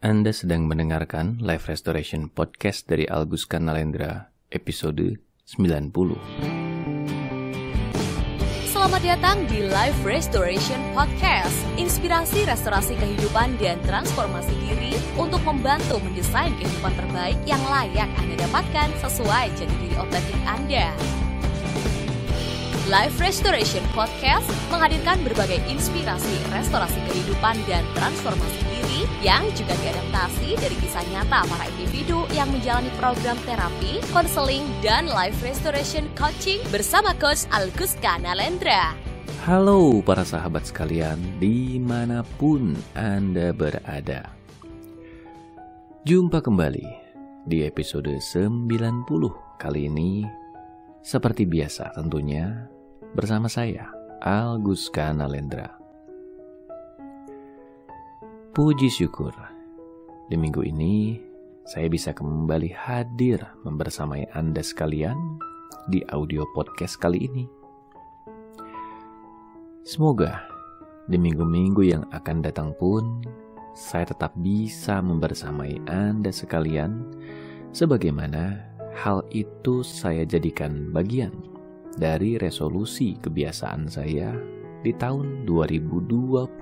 Anda sedang mendengarkan Life Restoration Podcast dari Alguska Nalendra, episode 90. Selamat datang di Life Restoration Podcast, inspirasi restorasi kehidupan dan transformasi diri untuk membantu mendesain kehidupan terbaik yang layak Anda dapatkan sesuai jati diri otentik Anda. Life Restoration Podcast menghadirkan berbagai inspirasi restorasi kehidupan dan transformasi diri yang juga diadaptasi dari kisah nyata para individu yang menjalani program terapi, konseling, dan life restoration coaching bersama Coach Alguska Nalendra. Halo para sahabat sekalian, dimanapun Anda berada. Jumpa kembali di episode 90 kali ini. Seperti biasa tentunya, bersama saya, Alguska Nalendra. Puji syukur, di minggu ini saya bisa kembali hadir membersamai Anda sekalian di audio podcast kali ini. Semoga di minggu-minggu yang akan datang pun, saya tetap bisa membersamai Anda sekalian sebagaimana hal itu saya jadikan bagian dari resolusi kebiasaan saya di tahun 2025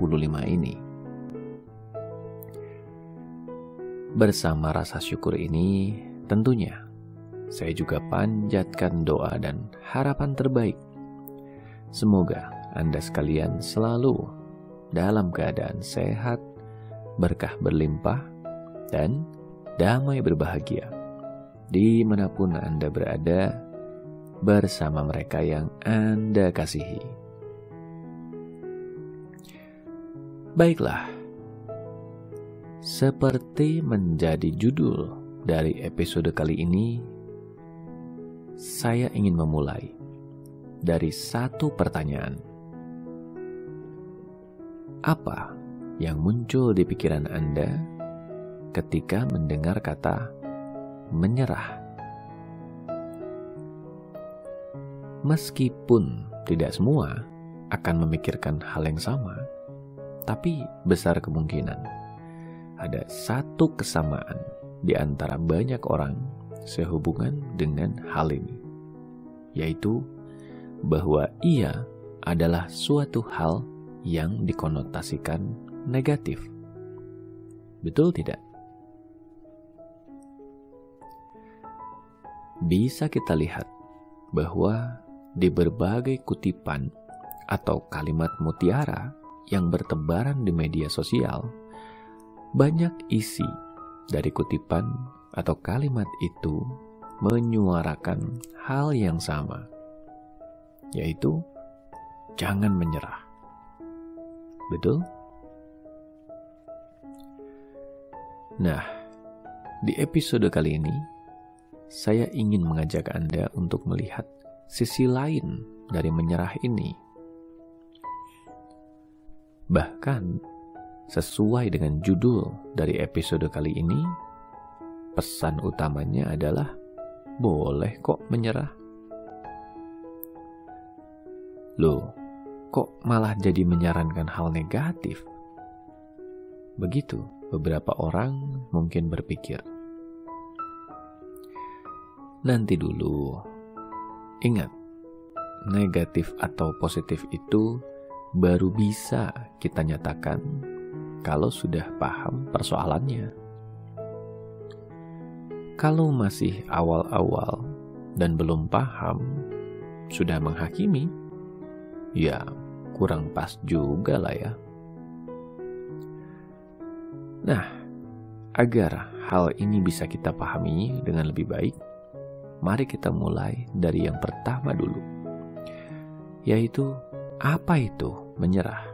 ini. Bersama rasa syukur ini, tentunya saya juga panjatkan doa dan harapan terbaik. Semoga Anda sekalian selalu dalam keadaan sehat, berkah berlimpah, dan damai berbahagia dimanapun Anda berada bersama mereka yang Anda kasihi. Baiklah, seperti menjadi judul dari episode kali ini, saya ingin memulai dari satu pertanyaan. Apa yang muncul di pikiran Anda ketika mendengar kata menyerah? Meskipun tidak semua akan memikirkan hal yang sama, tapi besar kemungkinan ada satu kesamaan di antara banyak orang sehubungan dengan hal ini, yaitu bahwa ia adalah suatu hal yang dikonotasikan negatif. Betul tidak? Bisa kita lihat bahwa di berbagai kutipan atau kalimat mutiara yang bertebaran di media sosial, banyak isi dari kutipan atau kalimat itu menyuarakan hal yang sama, yaitu jangan menyerah. Betul? Nah, di episode kali ini, saya ingin mengajak Anda untuk melihat sisi lain dari menyerah ini. Bahkan, sesuai dengan judul dari episode kali ini, pesan utamanya adalah boleh kok menyerah. Loh, kok malah jadi menyarankan hal negatif? Begitu beberapa orang mungkin berpikir. Nanti dulu, ingat, negatif atau positif itu baru bisa kita nyatakan kalau sudah paham persoalannya. Kalau masih awal-awal dan belum paham, sudah menghakimi, ya kurang pas juga lah ya. Nah, agar hal ini bisa kita pahami dengan lebih baik, mari kita mulai dari yang pertama dulu, yaitu apa itu menyerah.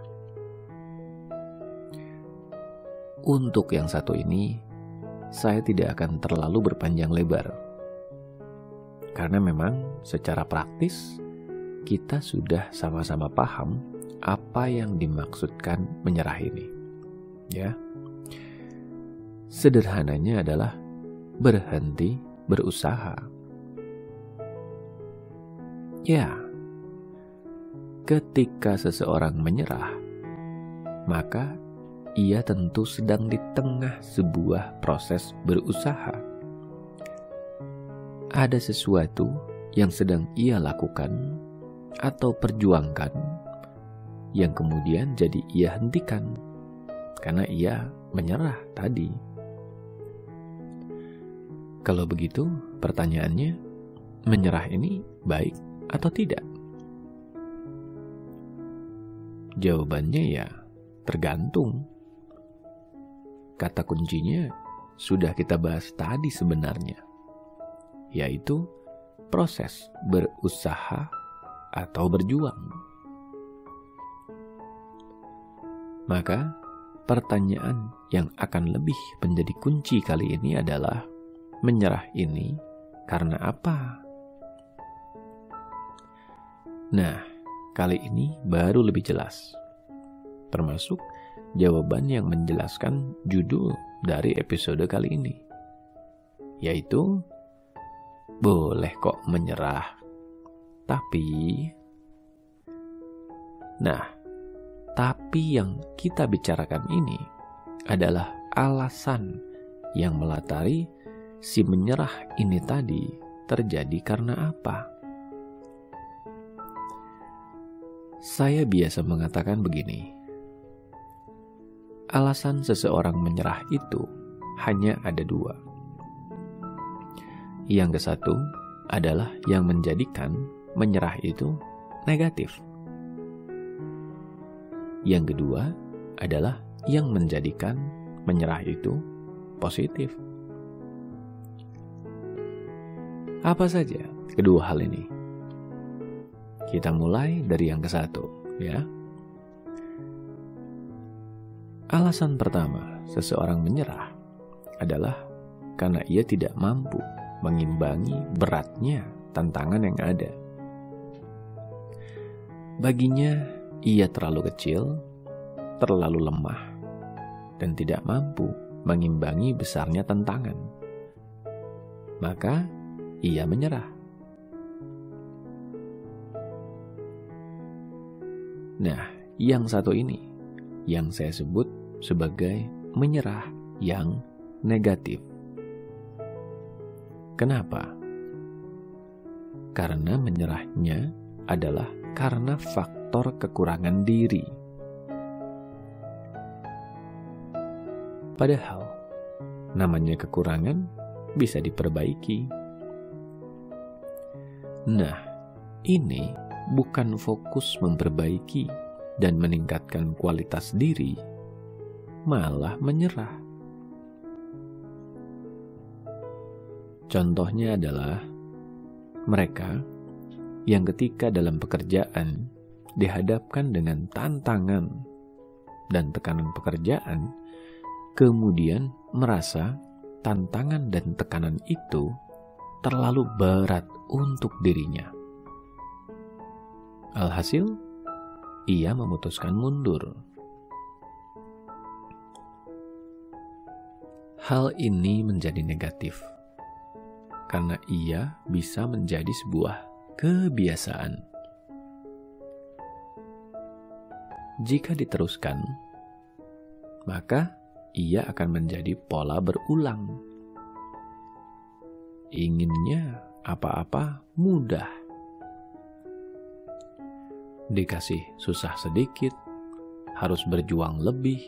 Untuk yang satu ini, saya tidak akan terlalu berpanjang lebar, karena memang secara praktis kita sudah sama-sama paham apa yang dimaksudkan menyerah ini. Ya, sederhananya adalah berhenti berusaha. Ya, ketika seseorang menyerah, maka ia tentu sedang di tengah sebuah proses berusaha. Ada sesuatu yang sedang ia lakukan atau perjuangkan yang kemudian jadi ia hentikan karena ia menyerah tadi. Kalau begitu, pertanyaannya, menyerah ini baik atau tidak? Jawabannya ya, tergantung. Kata kuncinya sudah kita bahas tadi sebenarnya, yaitu proses berusaha atau berjuang. Maka, pertanyaan yang akan lebih menjadi kunci kali ini adalah, menyerah ini karena apa? Nah, kali ini baru lebih jelas. Termasuk jawaban yang menjelaskan judul dari episode kali ini, yaitu boleh kok menyerah, tapi yang kita bicarakan ini adalah alasan yang melatari si menyerah ini tadi terjadi karena apa. Saya biasa mengatakan begini, alasan seseorang menyerah itu hanya ada dua. Yang ke satu adalah yang menjadikan menyerah itu negatif. Yang kedua adalah yang menjadikan menyerah itu positif. Apa saja kedua hal ini? Kita mulai dari yang ke satu, ya. Alasan pertama seseorang menyerah adalah karena ia tidak mampu mengimbangi beratnya tantangan yang ada. Baginya, ia terlalu kecil, terlalu lemah, dan tidak mampu mengimbangi besarnya tantangan. Maka, ia menyerah. Nah, yang satu ini yang saya sebut sebagai menyerah yang negatif. Kenapa? Karena menyerahnya adalah karena faktor kekurangan diri. Padahal, namanya kekurangan bisa diperbaiki. Nah, ini bukan fokus memperbaiki dan meningkatkan kualitas diri, malah menyerah. Contohnya adalah mereka yang ketika dalam pekerjaan dihadapkan dengan tantangan dan tekanan pekerjaan, kemudian merasa tantangan dan tekanan itu terlalu berat untuk dirinya. Alhasil, ia memutuskan mundur. Hal ini menjadi negatif karena ia bisa menjadi sebuah kebiasaan. Jika diteruskan, maka ia akan menjadi pola berulang. Inginnya apa-apa mudah. Dikasih susah sedikit, harus berjuang lebih,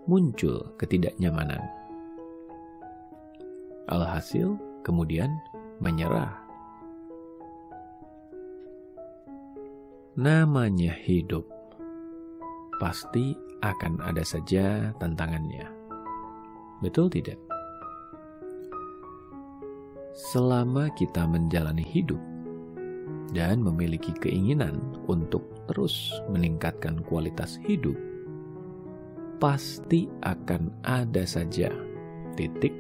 muncul ketidaknyamanan. Alhasil, kemudian menyerah. Namanya hidup, pasti akan ada saja tantangannya. Betul tidak? Selama kita menjalani hidup dan memiliki keinginan untuk terus meningkatkan kualitas hidup, pasti akan ada saja titik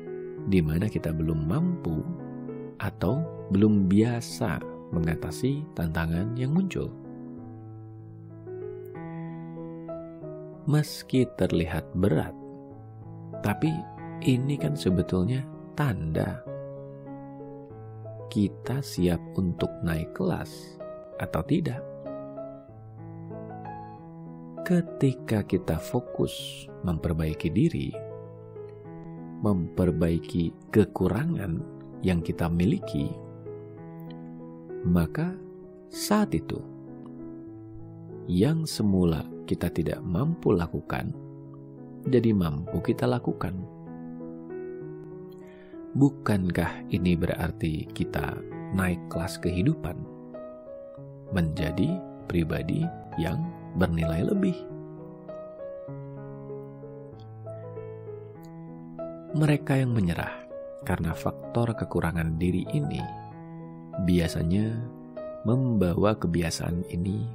di mana kita belum mampu atau belum biasa mengatasi tantangan yang muncul. Meski terlihat berat, tapi ini kan sebetulnya tanda kita siap untuk naik kelas atau tidak. ketika kita fokus memperbaiki diri, memperbaiki kekurangan yang kita miliki, maka saat itu yang semula kita tidak mampu lakukan, jadi mampu kita lakukan. Bukankah ini berarti kita naik kelas kehidupan, menjadi pribadi yang bernilai lebih? Mereka yang menyerah karena faktor kekurangan diri ini biasanya membawa kebiasaan ini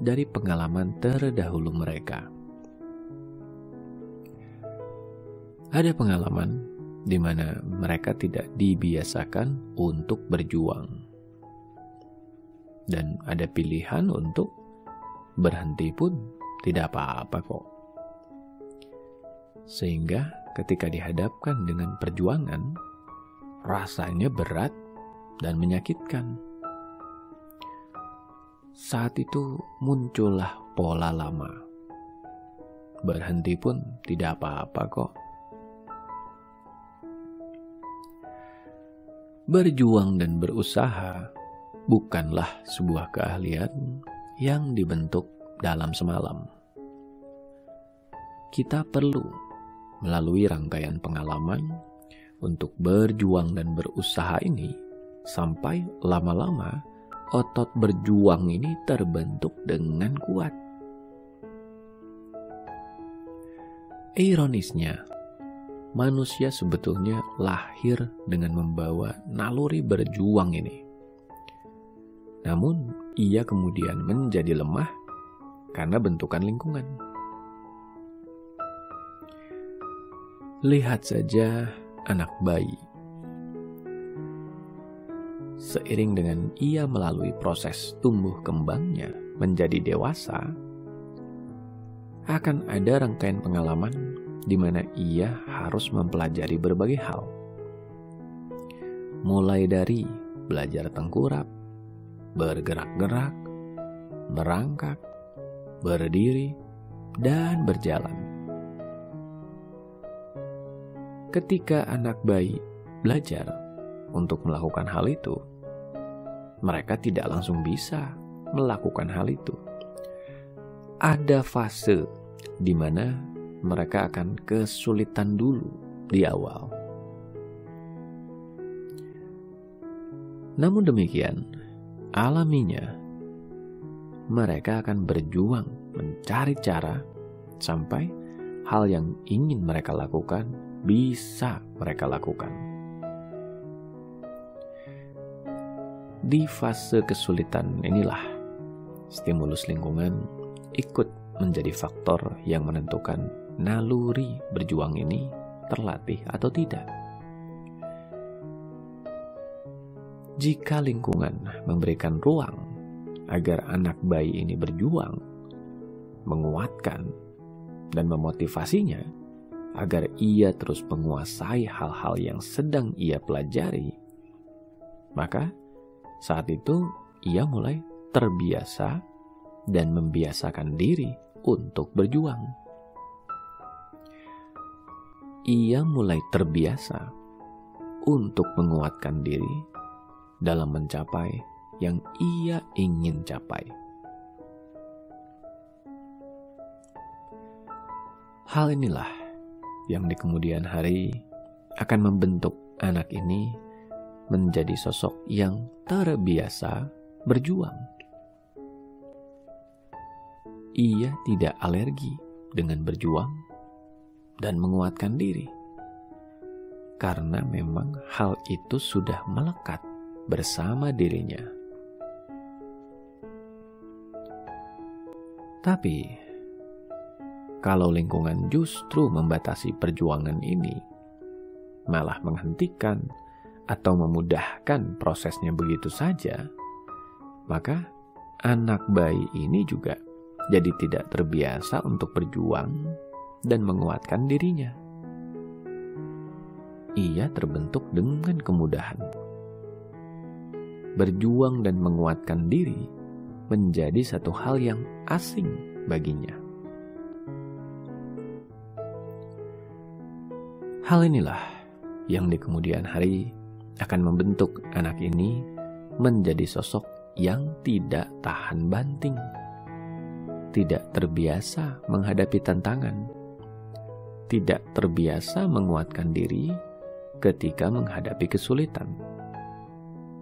dari pengalaman terdahulu mereka. Ada pengalaman di mana mereka tidak dibiasakan untuk berjuang. Dan ada pilihan untuk berhenti pun tidak apa-apa kok. Sehingga ketika dihadapkan dengan perjuangan, rasanya berat dan menyakitkan. Saat itu muncullah pola lama. Berhenti pun tidak apa-apa kok. Berjuang dan berusaha bukanlah sebuah keahlian yang dibentuk dalam semalam. Kita perlu melalui rangkaian pengalaman untuk berjuang dan berusaha ini sampai lama-lama otot berjuang ini terbentuk dengan kuat. Ironisnya, manusia sebetulnya lahir dengan membawa naluri berjuang ini. Namun, ia kemudian menjadi lemah karena bentukan lingkungan. Lihat saja anak bayi. Seiring dengan ia melalui proses tumbuh kembangnya menjadi dewasa, akan ada rangkaian pengalaman di mana ia harus mempelajari berbagai hal. Mulai dari belajar tengkurap, bergerak-gerak, merangkak, berdiri, dan berjalan. Ketika anak bayi belajar untuk melakukan hal itu, mereka tidak langsung bisa melakukan hal itu. Ada fase di mana mereka akan kesulitan dulu di awal. Namun demikian, alaminya, mereka akan berjuang mencari cara sampai hal yang ingin mereka lakukan bisa mereka lakukan. Di fase kesulitan inilah, stimulus lingkungan ikut menjadi faktor yang menentukan naluri berjuang ini terlatih atau tidak. Jika lingkungan memberikan ruang agar anak bayi ini berjuang, menguatkan, dan memotivasinya agar ia terus menguasai hal-hal yang sedang ia pelajari, maka saat itu ia mulai terbiasa dan membiasakan diri untuk berjuang. Ia mulai terbiasa untuk menguatkan diri dalam mencapai yang ia ingin capai. Hal inilah yang di kemudian hari akan membentuk anak ini menjadi sosok yang terbiasa berjuang. Ia tidak alergi dengan berjuang dan menguatkan diri, karena memang hal itu sudah melekat bersama dirinya. Tapi, kalau lingkungan justru membatasi perjuangan ini, malah menghentikan atau memudahkan prosesnya begitu saja, maka anak bayi ini juga jadi tidak terbiasa untuk berjuang dan menguatkan dirinya. Ia terbentuk dengan kemudahan. Berjuang dan menguatkan diri menjadi satu hal yang asing baginya. Hal inilah yang di kemudian hari akan membentuk anak ini menjadi sosok yang tidak tahan banting, tidak terbiasa menghadapi tantangan, tidak terbiasa menguatkan diri ketika menghadapi kesulitan,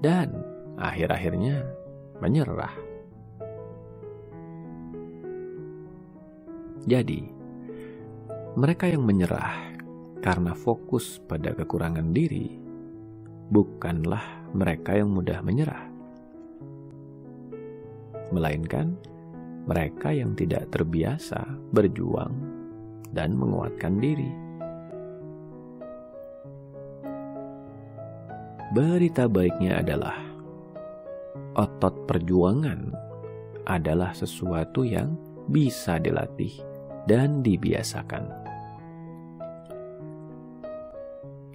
dan akhir-akhirnya menyerah. Jadi, mereka yang menyerah karena fokus pada kekurangan diri bukanlah mereka yang mudah menyerah, melainkan mereka yang tidak terbiasa berjuang dan menguatkan diri. Berita baiknya adalah otot perjuangan adalah sesuatu yang bisa dilatih dan dibiasakan.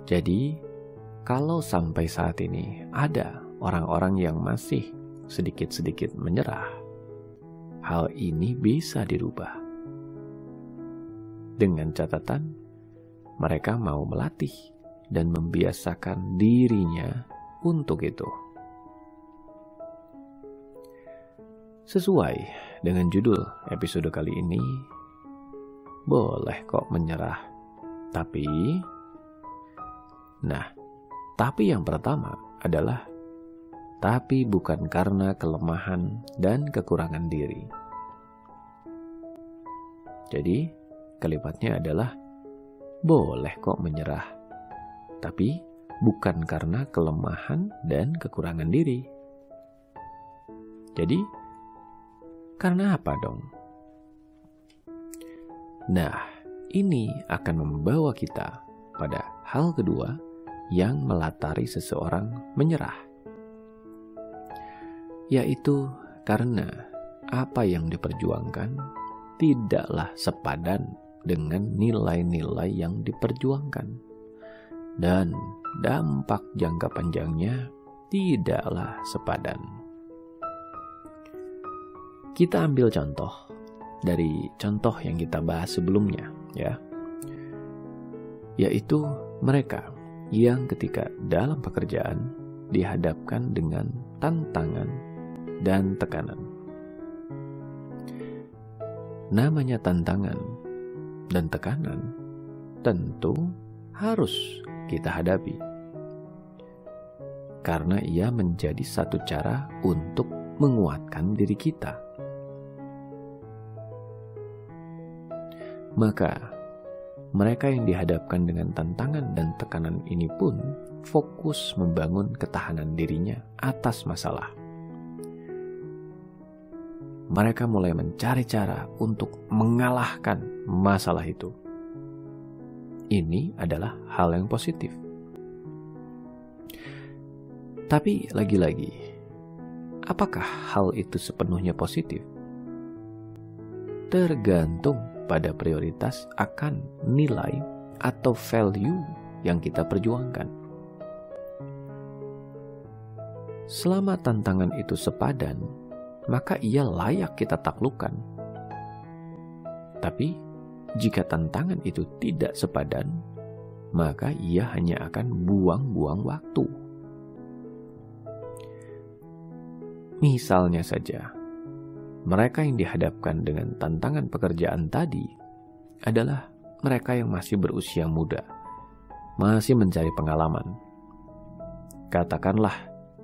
Jadi, kalau sampai saat ini ada orang-orang yang masih sedikit-sedikit menyerah, hal ini bisa dirubah. Dengan catatan, mereka mau melatih dan membiasakan dirinya untuk itu. Sesuai dengan judul episode kali ini, boleh kok menyerah. Tapi yang pertama adalah tapi bukan karena kelemahan dan kekurangan diri. Jadi, kalimatnya adalah boleh kok menyerah, tapi bukan karena kelemahan dan kekurangan diri. Jadi, karena apa dong? Nah, ini akan membawa kita pada hal kedua yang melatari seseorang menyerah, yaitu karena apa yang diperjuangkan tidaklah sepadan dengan nilai-nilai yang diperjuangkan, dan dampak jangka panjangnya tidaklah sepadan. Kita ambil contoh dari contoh yang kita bahas sebelumnya, ya, yaitu mereka yang ketika dalam pekerjaan dihadapkan dengan tantangan dan tekanan. Namanya tantangan dan tekanan tentu harus kita hadapi, karena ia menjadi satu cara untuk menguatkan diri kita. Maka mereka yang dihadapkan dengan tantangan dan tekanan ini pun fokus membangun ketahanan dirinya atas masalah. Mereka mulai mencari cara untuk mengalahkan masalah itu. Ini adalah hal yang positif. Tapi lagi-lagi, apakah hal itu sepenuhnya positif? Tergantung pada prioritas akan nilai atau value yang kita perjuangkan. Selama tantangan itu sepadan, maka ia layak kita taklukkan. Tapi jika tantangan itu tidak sepadan, maka ia hanya akan buang-buang waktu. Misalnya saja, mereka yang dihadapkan dengan tantangan pekerjaan tadi adalah mereka yang masih berusia muda, masih mencari pengalaman. Katakanlah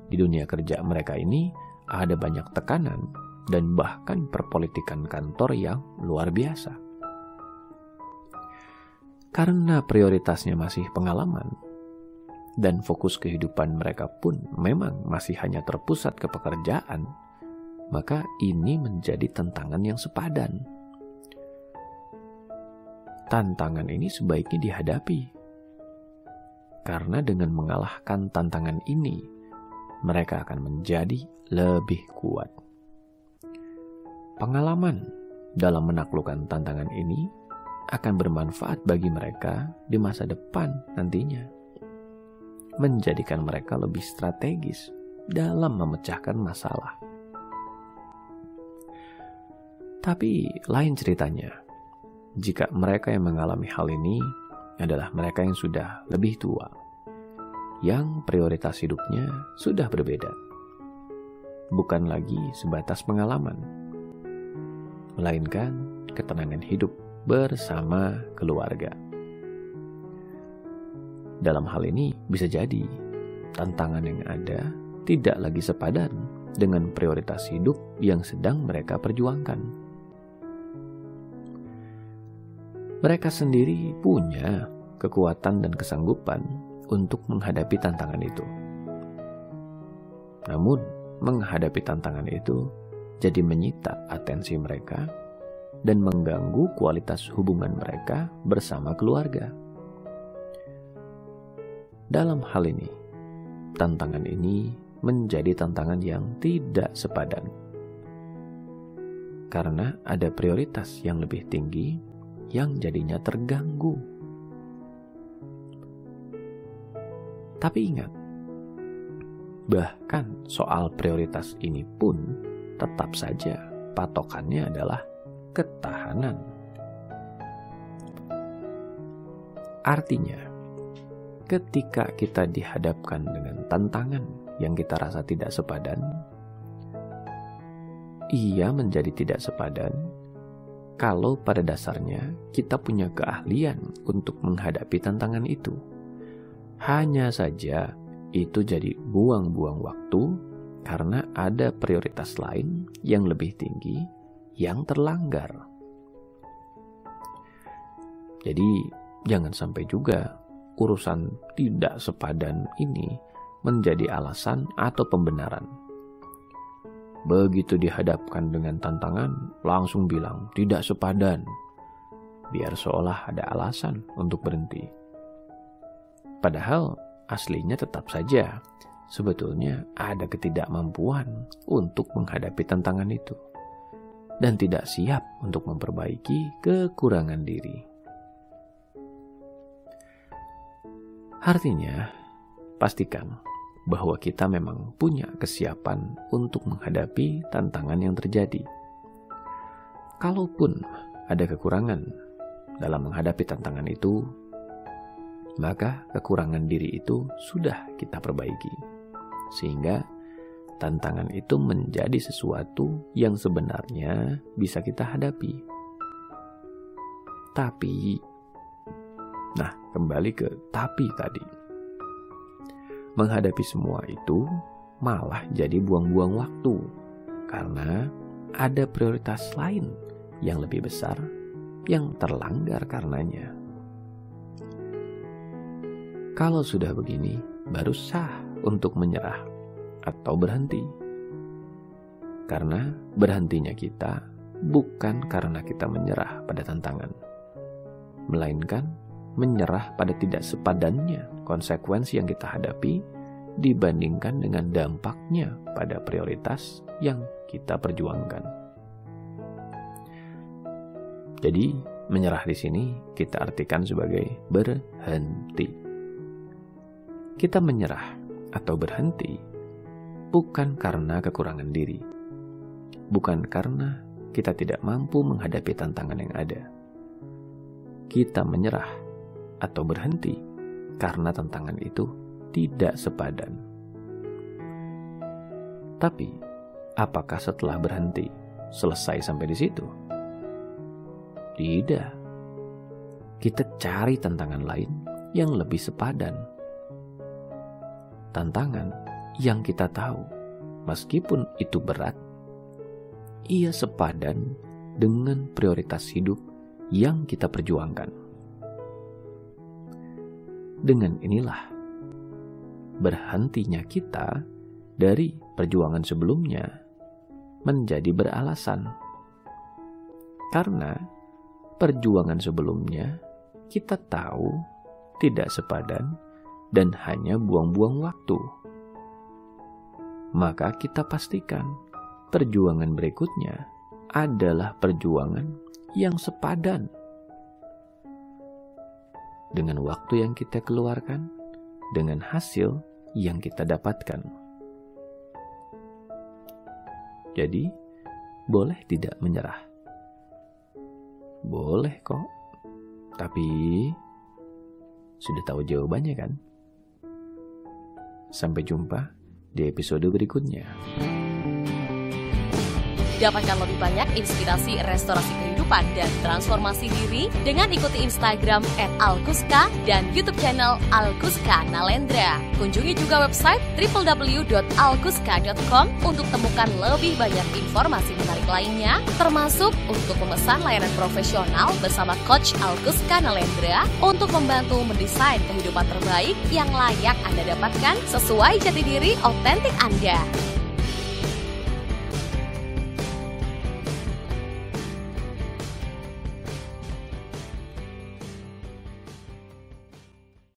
di dunia kerja mereka ini ada banyak tekanan dan bahkan perpolitikan kantor yang luar biasa. Karena prioritasnya masih pengalaman dan fokus kehidupan mereka pun memang masih hanya terpusat ke pekerjaan, maka ini menjadi tantangan yang sepadan. Tantangan ini sebaiknya dihadapi, karena dengan mengalahkan tantangan ini, mereka akan menjadi lebih kuat. Pengalaman dalam menaklukkan tantangan ini akan bermanfaat bagi mereka di masa depan nantinya, menjadikan mereka lebih strategis dalam memecahkan masalah. Tapi lain ceritanya, jika mereka yang mengalami hal ini adalah mereka yang sudah lebih tua, yang prioritas hidupnya sudah berbeda. Bukan lagi sebatas pengalaman, melainkan ketenangan hidup bersama keluarga. Dalam hal ini bisa jadi tantangan yang ada tidak lagi sepadan dengan prioritas hidup yang sedang mereka perjuangkan. Mereka sendiri punya kekuatan dan kesanggupan untuk menghadapi tantangan itu. Namun, menghadapi tantangan itu jadi menyita atensi mereka dan mengganggu kualitas hubungan mereka bersama keluarga. Dalam hal ini, tantangan ini menjadi tantangan yang tidak sepadan. Karena ada prioritas yang lebih tinggi yang jadinya terganggu. Tapi ingat, bahkan soal prioritas ini pun tetap saja patokannya adalah ketahanan. Artinya, ketika kita dihadapkan dengan tantangan yang kita rasa tidak sepadan, ia menjadi tidak sepadan kalau pada dasarnya kita punya keahlian untuk menghadapi tantangan itu. Hanya saja itu jadi buang-buang waktu karena ada prioritas lain yang lebih tinggi yang terlanggar. Jadi jangan sampai juga urusan tidak sepadan ini menjadi alasan atau pembenaran. Begitu dihadapkan dengan tantangan, langsung bilang tidak sepadan, biar seolah ada alasan untuk berhenti. Padahal aslinya tetap saja sebetulnya ada ketidakmampuan untuk menghadapi tantangan itu dan tidak siap untuk memperbaiki kekurangan diri. Artinya, pastikan bahwa kita memang punya kesiapan untuk menghadapi tantangan yang terjadi. Kalaupun ada kekurangan dalam menghadapi tantangan itu, maka kekurangan diri itu sudah kita perbaiki, sehingga tantangan itu menjadi sesuatu yang sebenarnya bisa kita hadapi. Tapi, kembali ke tapi tadi. Menghadapi semua itu malah jadi buang-buang waktu, karena ada prioritas lain yang lebih besar yang terlanggar karenanya. Kalau sudah begini, baru sah untuk menyerah atau berhenti. Karena berhentinya kita bukan karena kita menyerah pada tantangan, melainkan menyerah pada tidak sepadannya konsekuensi yang kita hadapi dibandingkan dengan dampaknya pada prioritas yang kita perjuangkan. Jadi, menyerah di sini kita artikan sebagai berhenti. Kita menyerah atau berhenti bukan karena kekurangan diri, bukan karena kita tidak mampu menghadapi tantangan yang ada. Kita menyerah atau berhenti karena tantangan itu tidak sepadan. Tapi, apakah setelah berhenti selesai sampai di situ? Tidak. Kita cari tantangan lain yang lebih sepadan. Tantangan yang kita tahu, meskipun itu berat, ia sepadan dengan prioritas hidup yang kita perjuangkan. Dengan inilah berhentinya kita dari perjuangan sebelumnya menjadi beralasan. Karena perjuangan sebelumnya kita tahu tidak sepadan dan hanya buang-buang waktu. Maka kita pastikan perjuangan berikutnya adalah perjuangan yang sepadan dengan waktu yang kita keluarkan, dengan hasil yang kita dapatkan. Jadi, boleh tidak menyerah? Boleh kok. Tapi, Sudah tahu jawabannya kan? Sampai jumpa di episode berikutnya. Dapatkan lebih banyak inspirasi restorasi kehidupan dan transformasi diri dengan ikuti Instagram @alkuska dan YouTube channel Alkuska Nalendra. Kunjungi juga website www.alkuska.com untuk temukan lebih banyak informasi menarik lainnya, termasuk untuk memesan layanan profesional bersama Coach Alkuska Nalendra untuk membantu mendesain kehidupan terbaik yang layak Anda dapatkan sesuai jati diri otentik Anda.